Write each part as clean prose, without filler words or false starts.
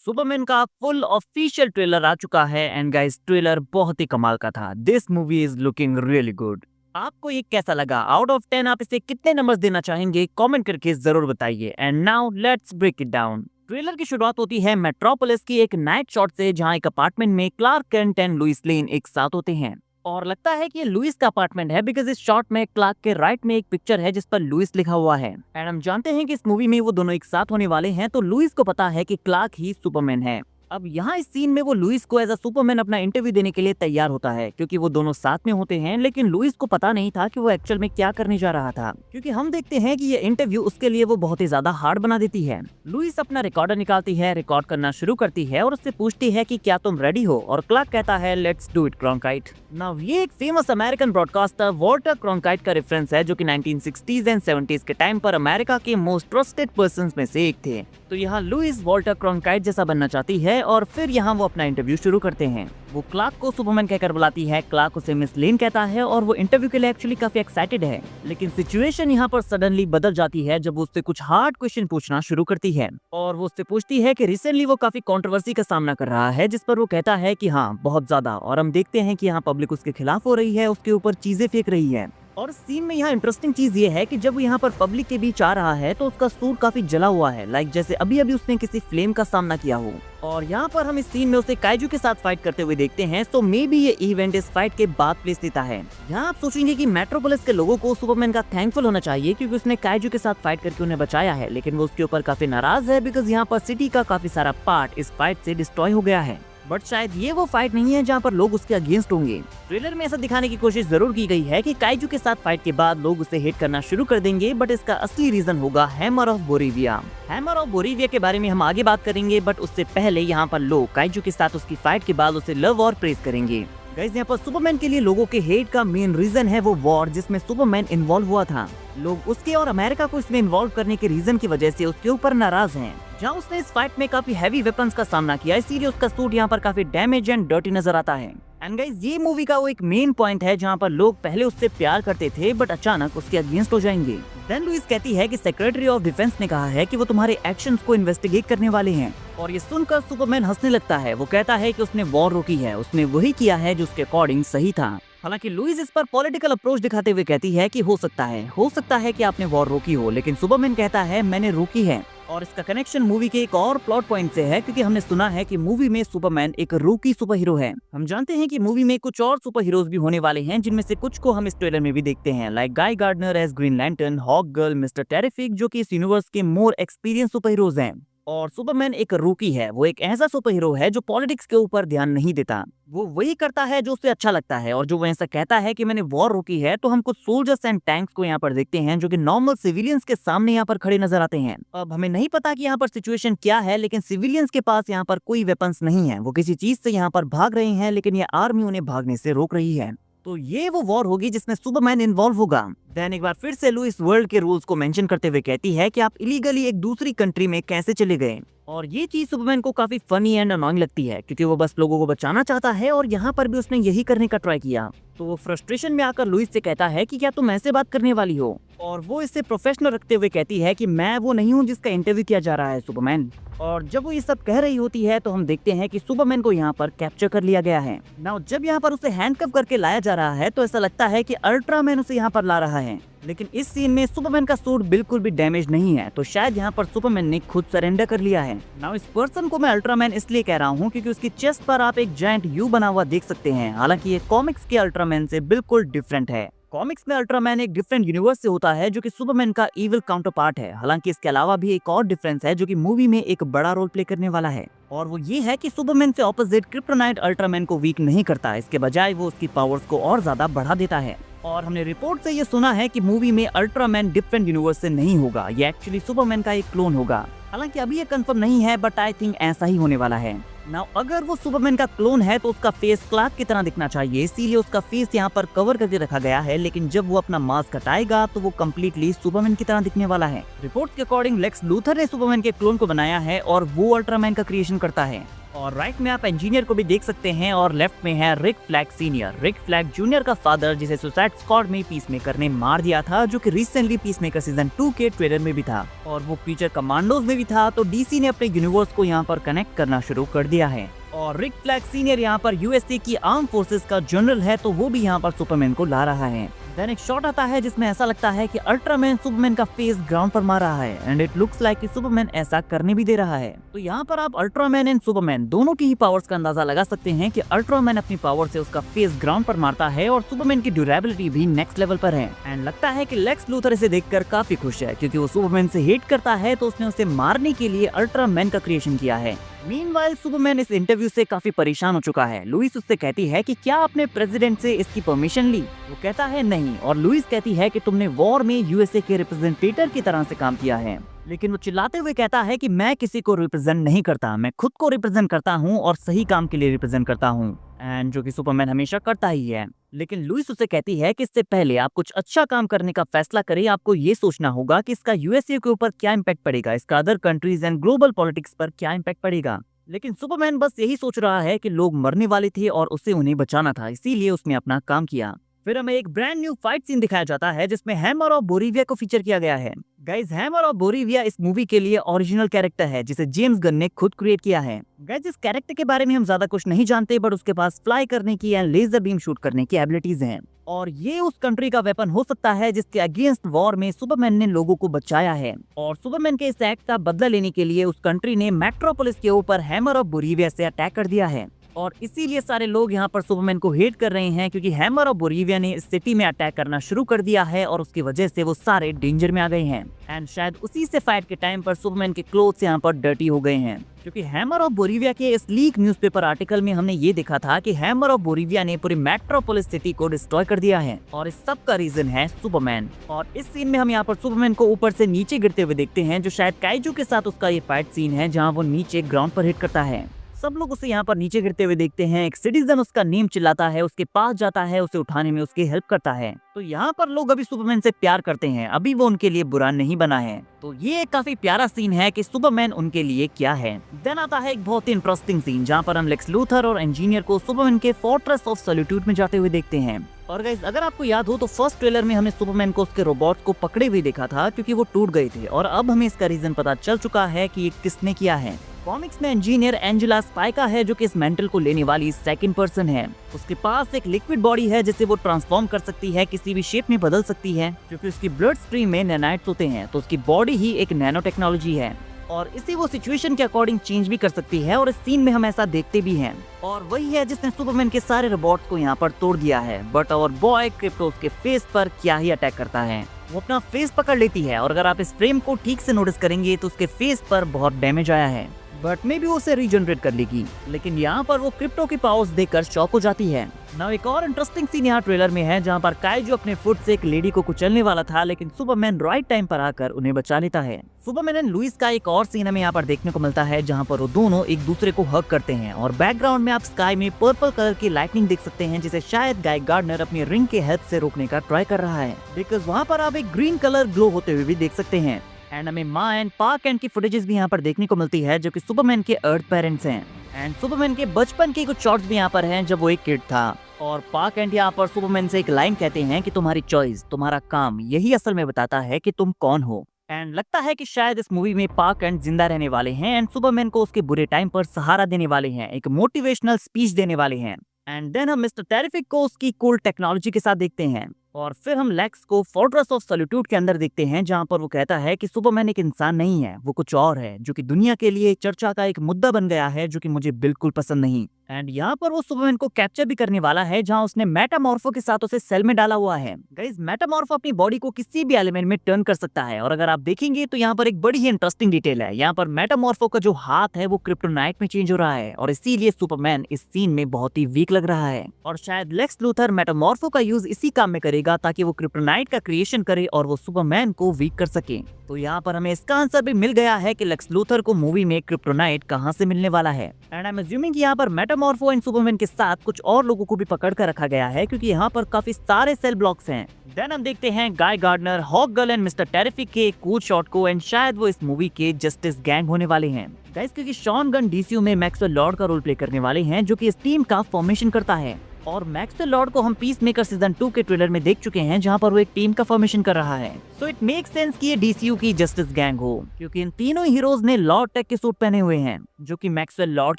Superman का full official trailer आ चुका है एंड गाइस ट्रेलर बहुत ही कमाल का था। This movie is looking really good. आपको ये कैसा लगा? आउट ऑफ 10 आप इसे कितने नंबर्स देना चाहेंगे? कमेंट करके जरूर बताइए। And now let's break it down. Trailer की शुरुआत होती है मेट्रोपोलिस की एक नाइट शॉट से, जहां एक अपार्टमेंट में Clark Kent and Lois Lane एक साथ होते हैं और लगता है कि ये लुइस का अपार्टमेंट है बिकॉज इस शॉट में क्लार्क के राइट में एक पिक्चर है जिस पर लुइस लिखा हुआ है। एंड हम जानते हैं कि इस मूवी में वो दोनों एक साथ होने वाले हैं, तो लुइस को पता है कि क्लार्क ही सुपरमैन है। अब यहाँ इस सीन में वो लुइस को एज अ सुपरमैन अपना इंटरव्यू देने के लिए तैयार होता है, क्योंकि वो दोनों साथ में होते हैं। लेकिन लुइस को पता नहीं था कि वो एक्चुअल में क्या करने जा रहा था, क्योंकि हम देखते हैं कि ये इंटरव्यू उसके लिए वो बहुत ही ज्यादा हार्ड बना देती है। लुइस अपना रिकॉर्डर निकालती है, रिकॉर्ड करना शुरू करती है और उससे पूछती है कि क्या तुम रेडी हो, और क्लार्क कहता है लेट्स डू इट क्रॉन्काइट। नाउ ये एक फेमस अमेरिकन ब्रॉडकास्टर वॉल्टर क्रॉन्काइट का रेफरेंस है, जो कि 1960s एंड 70s के टाइम पर अमेरिका के मोस्ट ट्रस्टेड पर्संस में से एक थे। तो यहाँ लुइस वॉल्टर क्रॉन्काइट जैसा बनना चाहती है और फिर यहाँ वो अपना इंटरव्यू शुरू करते हैं। वो क्लार्क को सुपरमैन कहकर बुलाती है, क्लार्क उसे मिस लेन कहता है और वो इंटरव्यू के लिए एक्चुअली काफी एक्साइटेड है। लेकिन सिचुएशन यहाँ पर सडनली बदल जाती है जब वो उससे कुछ हार्ड क्वेश्चन पूछना शुरू करती है और वो उससे पूछती है कि रिसेंटली वो काफी कंट्रोवर्सी का सामना कर रहा है, जिस पर वो कहता है कि हाँ बहुत ज्यादा, और हम देखते हैं कि यहाँ पब्लिक उसके खिलाफ हो रही है, उसके ऊपर चीजें फेंक रही है। और सीन में यहाँ इंटरेस्टिंग चीज ये है कि जब वो यहाँ पर पब्लिक के बीच आ रहा है तो उसका सूट काफी जला हुआ है, लाइक जैसे अभी अभी उसने किसी फ्लेम का सामना किया हो। और यहाँ पर हम इस सीन में उसे काइजू के साथ फाइट करते हुए देखते हैं, तो मे बी ये इवेंट इस फाइट के बाद प्लेस लेता है। यहाँ आप सोचेंगे कि मेट्रोपोलिस के लोगों को सुपरमैन का थैंकफुल होना चाहिए क्योंकि उसने काइजू के साथ फाइट करके उन्हें बचाया है, लेकिन वो उसके ऊपर काफी नाराज है बिकॉज यहाँ पर सिटी का काफी सारा पार्ट इस फाइट से डिस्ट्रॉय हो गया है। बट शायद ये वो फाइट नहीं है जहाँ पर लोग उसके अगेंस्ट होंगे। ट्रेलर में ऐसा दिखाने की कोशिश जरूर की गई है कि काइजू के साथ फाइट के बाद लोग उसे हिट करना शुरू कर देंगे, बट इसका असली रीजन होगा हैमर ऑफ बोरिविया। हैमर ऑफ बोरिविया के बारे में हम आगे बात करेंगे, बट उससे पहले यहाँ पर लोग काइजू के साथ उसकी फाइट के बाद उसे लव और प्रेज करेंगे। गाइस यहाँ पर सुपरमैन के लिए लोगों के हेट का मेन रीजन है वो वॉर जिसमें सुपरमैन इन्वॉल्व हुआ था। लोग उसके और अमेरिका को इसमें इन्वॉल्व करने के रीजन की वजह से उसके ऊपर नाराज हैं। जहाँ उसने इस फाइट में काफी हैवी वेपन्स का सामना किया, इसीलिए उसका सूट यहाँ पर काफी डैमेज एंड डर्टी नजर आता है। एंड गाइस ये मूवी का वो एक मेन पॉइंट है जहाँ पर लोग पहले उससे प्यार करते थे बट अचानक उसके अगेंस्ट हो जाएंगे। देन लुइस कहती है कि सेक्रेटरी ऑफ डिफेंस ने कहा है कि वो तुम्हारे एक्शंस को इन्वेस्टिगेट करने वाले हैं, और ये सुनकर सुपरमैन हंसने लगता है। वो कहता है कि उसने वॉर रोकी है, उसने वही किया है जो उसके अकॉर्डिंग सही था। हालांकि लुइस इस पर पॉलिटिकल अप्रोच दिखाते हुए कहती है कि हो सकता है कि आपने वॉर रोकी हो, लेकिन सुपरमैन कहता है मैंने रोकी है। और इसका कनेक्शन मूवी के एक और प्लॉट पॉइंट से है, क्योंकि हमने सुना है कि मूवी में सुपरमैन एक रूकी सुपर हीरो है। हम जानते हैं कि मूवी में कुछ और सुपर हीरोज भी होने वाले हैं, जिनमें से कुछ को हम इस ट्रेलर में भी देखते हैं, like Guy Gardner as Green Lantern, Hawkgirl, Mister Terrific, जो कि इस यूनिवर्स के मोर एक्सपीरियंस सुपर हीरोज हैं। और सुपरमैन एक रूकी है, वो एक ऐसा सुपर हीरो है जो पॉलिटिक्स के ऊपर ध्यान नहीं देता। वो वही करता है जो उसे अच्छा लगता है, और जो वो ऐसा कहता है कि मैंने वॉर रोकी है, तो हम कुछ सोल्जर्स एंड टैंक्स को यहाँ पर देखते हैं जो कि नॉर्मल सिविलियंस के सामने यहाँ पर खड़े नजर आते हैं। अब हमें नहीं पता कि यहाँ पर सिचुएशन क्या है, लेकिन सिविलियंस के पास यहाँ पर कोई वेपन्स नहीं है। वो किसी चीज से यहाँ पर भाग रहे हैं, लेकिन ये आर्मी उन्हें भागने से रोक रही है। तो ये वो वॉर होगी जिसमें सुपरमैन इन्वॉल्व होगा। देन एक बार फिर से लुइस वर्ल्ड के रूल्स को मेंशन करते हुए कहती है कि आप इलीगली एक दूसरी कंट्री में कैसे चले गए, और ये चीज सुपरमैन को काफी फनी एंड अनोइंग लगती है, क्योंकि वो बस लोगों को बचाना चाहता है और यहाँ पर भी उसने यही करने का ट्राई किया। तो वो फ्रस्ट्रेशन में आकर लुइस से कहता है कि क्या तुम ऐसे बात करने वाली हो, और वो इससे प्रोफेशनल रखते हुए कहती है कि मैं वो नहीं हूँ जिसका इंटरव्यू किया जा रहा है सुपरमैन। और जब वो ये सब कह रही होती है तो हम देखते हैं कि सुपरमैन को यहाँ पर कैप्चर कर लिया गया है। नाउ जब यहाँ पर उसे हैंडकफ करके लाया जा रहा है तो ऐसा लगता है कि अल्ट्रामैन उसे यहाँ पर ला रहा है, लेकिन इस सीन में सुपरमैन का सूट बिल्कुल भी डैमेज नहीं है, तो शायद यहाँ पर सुपरमैन ने खुद सरेंडर कर लिया है। नाउ इस पर्सन को मैं अल्ट्रामैन इसलिए कह रहा हूँ क्योंकि उसकी चेस्ट पर आप एक जायंट यू बना हुआ देख सकते हैं। हालांकि ये कॉमिक्स के अल्ट्रामैन से बिल्कुल डिफरेंट है। कॉमिक्स में अल्ट्रामैन एक डिफरेंट यूनिवर्स से होता है जो कि सुपरमैन का इविल काउंटर पार्ट है। हालांकि इसके अलावा भी एक और डिफरेंस है जो कि मूवी में एक बड़ा रोल प्ले करने वाला है, और वो ये है कि सुपरमैन से ऑपोजिट क्रिप्टोनाइट अल्ट्रामैन को वीक नहीं करता, इसके बजाय वो उसकी पावर्स को और ज्यादा बढ़ा देता है। और हमने रिपोर्ट से ये सुना है कि मूवी में अल्ट्रामैन डिफरेंट यूनिवर्स से नहीं होगा, ये एक्चुअली सुपरमैन का एक क्लोन होगा। हालांकि अभी ये कंफर्म नहीं है, बट आई थिंक ऐसा ही होने वाला है। नाउ अगर वो सुपरमैन का क्लोन है तो उसका फेस क्लार्क की तरह दिखना चाहिए, इसीलिए उसका फेस यहाँ पर कवर करके रखा गया है, लेकिन जब वो अपना मास्क हटाएगा तो वो कम्प्लीटली सुपरमैन की तरह दिखने वाला है। रिपोर्ट्स के अकॉर्डिंग लेक्स लूथर ने सुपरमैन के क्लोन को बनाया है और वो अल्ट्रामैन का क्रिएशन करता है। और राइट में आप इंजीनियर को भी देख सकते हैं और लेफ्ट में है Rick Flag senior, Rick Flag junior का फादर, जिसे सुसाइड स्क्वाड में पीसमेकर ने मार दिया था, जो कि रिसेंटली पीसमेकर सीजन 2 के ट्रेलर में भी था और वो फ्यूचर कमांडोज में भी था। तो डीसी ने अपने यूनिवर्स को यहाँ पर कनेक्ट करना शुरू कर दिया है और रिक फ्लैग सीनियर यहाँ पर यूएसए की आर्म फोर्सेस का जनरल है, तो वो भी यहाँ पर सुपरमैन को ला रहा है। देन एक शॉट आता है जिसमें ऐसा लगता है कि अल्ट्रामैन सुपरमैन का फेस ग्राउंड पर मार रहा है एंड इट लुक्स लाइक कि सुपरमैन ऐसा करने भी दे रहा है। तो यहाँ पर आप अल्ट्रामैन एंड सुपरमैन दोनों की ही पावर्स का अंदाजा लगा सकते हैं कि अल्ट्रामैन अपनी पावर से उसका फेस ग्राउंड पर मारता है और सुपरमैन की ड्यूरेबिलिटी भी नेक्स्ट लेवल पर है। एंड लगता है कि लेक्स लूथर इसे देखकर काफी खुश है, क्योंकि वो सुपरमैन से हेट करता है, तो उसने उसे मारने के लिए अल्ट्रामैन का क्रिएशन किया है। मीनवाइल सुपरमैन इस इंटरव्यू से काफी परेशान हो चुका है। लुइस उससे कहती है कि क्या आपने प्रेसिडेंट से इसकी परमिशन ली? वो कहता है नहीं, और लुइस कहती है कि तुमने वॉर में यूएसए के रिप्रेजेंटेटर की तरह से काम किया है। लेकिन वो चिल्लाते हुए कहता है कि मैं किसी को रिप्रेजेंट नहीं करता, मैं खुद को रिप्रेजेंट करता हूँ और सही काम के लिए रिप्रेजेंट करता हूँ, एंड जो कि सुपरमैन हमेशा करता ही है। लेकिन लुइस उसे कहती है कि इससे पहले आप कुछ अच्छा काम करने का फैसला करें, आपको ये सोचना होगा कि इसका यूएसए के ऊपर क्या इम्पैक्ट पड़ेगा, इसका other countries and global politics पर क्या इम्पैक्ट पड़ेगा। लेकिन सुपरमैन बस यही सोच रहा है कि लोग मरने वाले थे और उसे उन्हें बचाना था, इसीलिए उसने अपना काम किया। फिर हमें एक ब्रांड न्यू फाइट सीन दिखाया जाता है जिसमें हैमर ऑफ बोरिविया को फीचर किया गया है। गाइज, हैमर ऑफ बोरिविया इस मूवी के लिए ओरिजिनल कैरेक्टर है जिसे जेम्स गन ने खुद क्रिएट किया है। गाइज, इस कैरेक्टर के बारे में हम ज्यादा कुछ नहीं जानते, बट उसके पास फ्लाई करने की एंड लेजर बीम शूट करने की एबिलिटीज हैं और ये उस कंट्री का वेपन हो सकता है जिसके अगेंस्ट वॉर में सुपरमैन ने लोगों को बचाया है। और सुपरमैन के इस एक्ट का बदला लेने के लिए उस कंट्री ने मेट्रोपोलिस के ऊपर हैमर ऑफ बोरिविया से अटैक कर दिया है और इसीलिए सारे लोग यहाँ पर सुपरमैन को हेट कर रहे हैं, क्योंकि हैमर ऑफ बोरिविया ने इस सिटी में अटैक करना शुरू कर दिया है और उसकी वजह से वो सारे डेंजर में आ गए हैं। एंड शायद उसी से फाइट के टाइम पर सुपरमैन के क्लोथ्स यहाँ पर डर्टी हो गए हैं, क्योंकि हैमर ऑफ बोरिविया के इस लीक न्यूज़पेपर आर्टिकल में हमने ये देखा था कि हैमर ऑफ बोरिविया ने पूरी मेट्रोपोलिस सिटी को डिस्ट्रॉय कर दिया है और इस सब का रीजन है सुपरमैन। और इस सीन में हम यहाँ पर सुपरमैन को ऊपर से नीचे गिरते हुए देखते हैं, जो शायद काइजू के साथ उसका ये फाइट सीन है जहाँ वो नीचे ग्राउंड पर हिट करता है। सब लोग उसे यहाँ पर नीचे गिरते हुए देखते हैं। एक सिटीजन उसका नेम चिल्लाता है, उसके पास जाता है, उसे उठाने में उसकी हेल्प करता है। तो यहाँ पर लोग अभी सुपरमैन से प्यार करते हैं, अभी वो उनके लिए बुरा नहीं बना है। तो ये एक काफी प्यारा सीन है कि सुपरमैन उनके लिए क्या है। देन आता है एक बहुत ही इंटरेस्टिंग सीन जहाँ पर हम लेक्स लूथर और इंजीनियर को सुपरमैन के फोर्ट्रेस ऑफ सॉलिट्यूड में जाते हुए देखते हैं। और गाइस, अगर आपको याद हो तो फर्स्ट ट्रेलर में हमने सुपरमैन को उसके रोबोट्स को पकड़े हुए देखा था, क्योंकि वो टूट गए थे, और अब हमें इसका रीजन पता चल चुका है कि ये किसने किया है। कॉमिक्स में इंजीनियर एंजेला स्पाइका है, जो कि इस मेंटल को लेने वाली सेकंड पर्सन है। उसके पास एक लिक्विड बॉडी है जिसे वो ट्रांसफॉर्म कर सकती है, किसी भी शेप में बदल सकती है, क्योंकि उसकी ब्लड स्ट्रीम में नैनाइट्स होते हैं, तो उसकी बॉडी ही एक नैनो टेक्नोलॉजी है और इसी वो सिचुएशन के अकॉर्डिंग चेंज भी कर सकती है। और इस सीन में हम ऐसा देखते भी हैं, और वही है जिसने सुपरमैन के सारे रोबोट्स को यहाँ पर तोड़ दिया है। बट और बॉय क्रिप्टोस के फेस पर क्या ही अटैक करता है, वो अपना फेस पकड़ लेती है, और अगर आप इस फ्रेम को ठीक से नोटिस करेंगे तो उसके फेस पर बहुत डैमेज आया है, बट मे भी वो उसे रीजनरेट कर लेगी। लेकिन यहाँ पर वो क्रिप्टो की पावर्स देखकर शॉक हो जाती है। नाउ एक और इंटरेस्टिंग सीन यहाँ ट्रेलर में है जहाँ पर काइजू अपने फुट से एक लेडी को कुचलने वाला था, लेकिन सुपरमैन राइट टाइम पर आकर उन्हें बचा लेता है। सुपरमैन एंड लुइस का एक और सीन हमें यहाँ पर देखने को मिलता है जहाँ पर वो दोनों एक दूसरे को हग करते हैं, और बैकग्राउंड में आप स्काई में पर्पल कलर की लाइटनिंग देख सकते हैं, जिसे शायद गाय गार्डनर अपनी रिंग के हेल्प से रोकने का ट्राई कर रहा है, बिकॉज वहाँ पर आप एक ग्रीन कलर ग्लो होते हुए भी देख सकते हैं। एंड हमें माँ एंड पा कैंट की फुटेजेस भी यहाँ पर देखने को मिलती है, जो कि सुपरमैन के अर्थ पेरेंट्स हैं। एंड सुपरमैन के बचपन के कुछ शॉट्स भी यहाँ पर हैं जब वो एक किड था। और पा कैंट यहाँ पर सुपरमैन से एक लाइन कहते हैं कि तुम्हारी चॉइस, तुम्हारा काम, यही असल में बताता है कि तुम कौन हो। एंड लगता है कि शायद इस मूवी में पा कैंट जिंदा रहने वाले हैं एंड सुपरमैन को उसके बुरे टाइम पर सहारा देने वाले हैं, एक मोटिवेशनल स्पीच देने वाले हैं। एंड देन हम मिस्टर टेरिफिक को उसकी कूल टेक्नोलॉजी के साथ देखते हैं, और फिर हम लेक्स को फोर्ट्रेस ऑफ सॉलिट्यूड के अंदर देखते हैं, जहां पर वो कहता है कि सुपरमैन एक इंसान नहीं है, वो कुछ और है, जो कि दुनिया के लिए चर्चा का एक मुद्दा बन गया है, जो कि मुझे बिल्कुल पसंद नहीं। एंड यहाँ पर वो सुपरमैन को कैप्चर भी करने वाला है, जहां उसने मेटामॉर्फो के साथ उसे सेल में डाला हुआ है। गाइस, मेटामॉर्फो अपनी बॉडी को किसी भी एलिमेंट में टर्न कर सकता है, और अगर आप देखेंगे तो यहाँ पर एक बड़ी ही इंटरेस्टिंग डिटेल है। यहाँ पर मेटामॉर्फो का जो हाथ है वो क्रिप्टोनाइट में चेंज हो रहा है, और इसीलिए सुपरमैन इस सीन में बहुत ही वीक लग रहा है। और शायद लेक्स लूथर मेटामॉर्फो का यूज इसी काम में करेगा ताकि वो क्रिप्टोनाइट का क्रिएशन करे और वो सुपरमैन को वीक कर सके। तो यहाँ पर हमें इसका आंसर भी मिल गया है कि लेक्स लूथर को मूवी में क्रिप्टोनाइट कहाँ से मिलने वाला है। एंड आई एम अज्यूमिंग कि यहाँ पर मॉर्फो एंड सुपरमैन के साथ कुछ और लोगों को भी पकड़ कर रखा गया है, क्योंकि यहाँ पर काफी सारे सेल ब्लॉक्स हैं। देन हम देखते हैं Guy Gardner, Hawkgirl and Mister Terrific के कूल शॉट को, एंड शायद वो इस मूवी के जस्टिस गैंग होने वाले हैं गाइस, क्योंकि शॉन गन डीसीयू में मैक्सवेल लॉर्ड का रोल प्ले करने वाले हैं, जो कि इस टीम का फॉर्मेशन करता है। और मैक्सवेल लॉर्ड को हम पीस मेकर सीजन 2 के ट्रेलर में देख चुके हैं, जहां पर वो एक टीम का फॉर्मेशन कर रहा है। सो इट मेक सेंस कि ये डीसीयू की जस्टिस गैंग हो, क्योंकि इन तीनों हीरोज ने लॉर्ड टेक के सूट पहने हुए हैं, जो कि मैक्सवेल लॉर्ड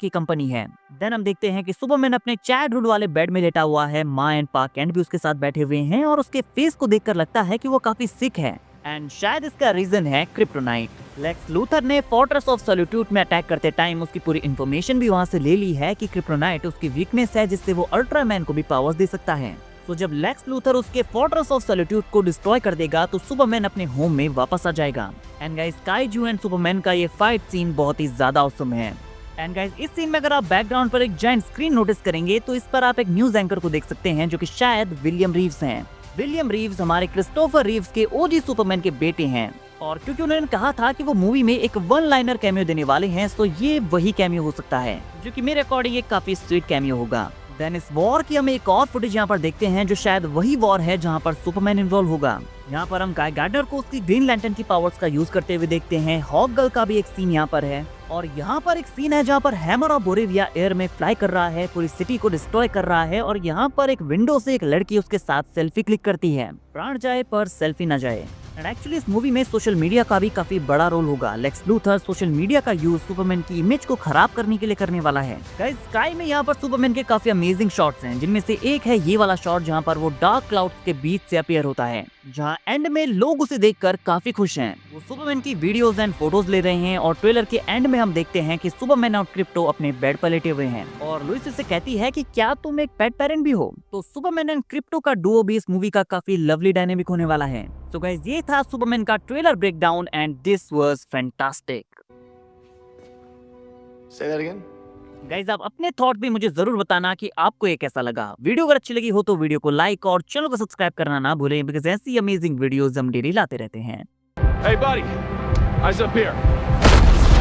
की कंपनी है। देन हम देखते हैं कि सुपरमैन अपने चाइल्डहुड वाले बेड में लेटा हुआ है, माँ एंड पा कैंट भी उसके साथ बैठे हुए हैं, और उसके फेस को देखकर लगता है कि वो काफी सिक है, एंड शायद इसका रीजन है क्रिप्टोनाइट। लेक्स लूथर ने फोर्ट्रेस ऑफ सॉलिट्यूड में अटैक करते टाइम उसकी पूरी इन्फॉर्मेशन भी वहां से ले ली है कि क्रिप्टोनाइट उसकी वीकनेस है, जिससे वो अल्ट्रामैन को भी पावर्स दे सकता है। तो जब लेक्स लूथर उसके फोर्ट्रेस ऑफ सॉलिट्यूड को डिस्ट्रॉय कर देगा, तो सुपरमैन अपने होम में वापस आ जाएगा। And guys, kaiju and Superman का ये फाइट सीन बहुत ही ज्यादा ऑसम है। एंड गाइस, इस सीन में अगर आप बैकग्राउंड पर एक जायंट स्क्रीन नोटिस करेंगे, तो इस पर आप एक न्यूज एंकर को देख सकते हैं, जो कि शायद विलियम रीव्स हैं। विलियम रीव्स हमारे क्रिस्टोफर रीव्स के ओजी सुपरमैन के बेटे हैं, और क्योंकि उन्होंने कहा था कि वो मूवी में एक वन लाइनर कैमियो देने वाले हैं, तो ये वही कैमियो हो सकता है, जो कि मेरे अकॉर्डिंग एक काफी स्वीट कैमियो होगा। देन इस वॉर की हम एक और फुटेज यहाँ पर देखते हैं, जो शायद वही वॉर है जहाँ पर सुपरमैन इन्वॉल्व होगा। यहाँ पर हम गाय गार्डनर को उसकी ग्रीन लैंटर्न की पावर्स का यूज करते हुए देखते हैं। हॉक गर्ल का भी एक सीन यहाँ पर है, और यहाँ पर एक सीन है जहाँ पर हैमर ऑफ बोरेविया एयर में फ्लाई कर रहा है, पूरी सिटी को डिस्ट्रॉय कर रहा है, और यहाँ पर एक विंडो से एक लड़की उसके साथ सेल्फी क्लिक करती है। प्राण जाए पर सेल्फी न जाए। एंड एक्चुअली इस मूवी में सोशल मीडिया का भी काफी बड़ा रोल होगा। लेक्स लूथर सोशल मीडिया का यूज सुपरमैन की इमेज को खराब करने के लिए करने वाला है। गाइस, स्काई में यहाँ पर सुपरमैन के काफी अमेजिंग शॉट्स हैं, जिनमें से एक है ये वाला शॉट जहाँ पर वो डार्क क्लाउड्स के बीच से अपीयर होता है, जहाँ एंड में लोग उसे देखकर काफी खुश हैं। वो सुपरमैन की वीडियोस एंड फोटोज ले रहे हैं, और ट्रेलर के एंड में हम देखते हैं कि सुपरमैन और क्रिप्टो अपने बेड पर लेटे हुए हैं, और लुइस उसे कहती है कि क्या तुम एक पेट पेरेंट भी हो। तो सुपरमैन एंड क्रिप्टो का डुओ भी इस मूवी का काफी लवली डायनेमिक होने वाला है। तो गाइस, ये था सुपरमैन का trailer breakdown, and this was fantastic. Say that again? Guys, आप अपने थॉट भी मुझे जरूर बताना कि आपको ये कैसा लगा। वीडियो अगर अच्छी लगी हो तो वीडियो को लाइक और चैनल को सब्सक्राइब करना ना भूलें, बिकॉज़ ऐसी अमेजिंग वीडियोस हम डेली लाते रहते हैं। Hey buddy, eyes up here.